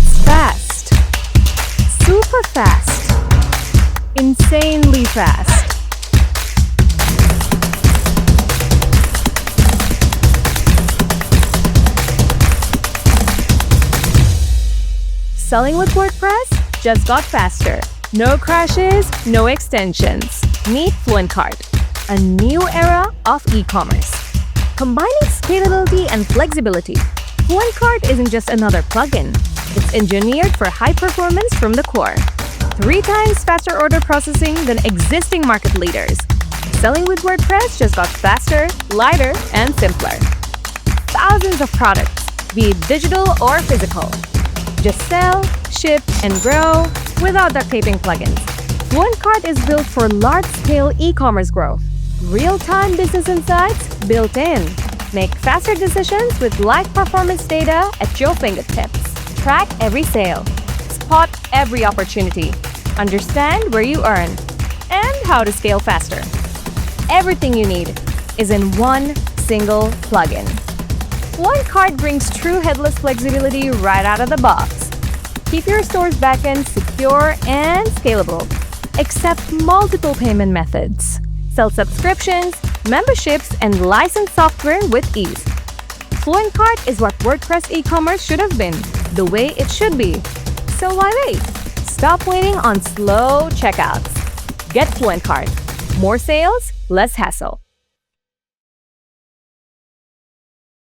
It's fast. Super fast. Insanely fast. Selling with WordPress just got faster. No crashes, no extensions. Meet FluentCart, a new era of e-commerce. Combining scalability and flexibility, FluentCart isn't just another plugin. It's engineered for high performance from the core. 3 times faster order processing than existing market leaders. Selling with WordPress just got faster, lighter, and simpler. Thousands of products, be it digital or physical. Just sell, ship, and grow without duct-taping plugins. FluentCart is built for large-scale e-commerce growth. Real-time business insights built in. Make faster decisions with live performance data at your fingertips. Track every sale. Spot every opportunity. Understand where you earn and how to scale faster. Everything you need is in one single plugin. FluentCart brings true headless flexibility right out of the box. Keep your store's backend secure and scalable. Accept multiple payment methods. Sell subscriptions, memberships, and license software with ease. FluentCart is what WordPress e-commerce should have been, the way it should be. So why wait? Stop waiting on slow checkouts. Get FluentCart. More sales, less hassle.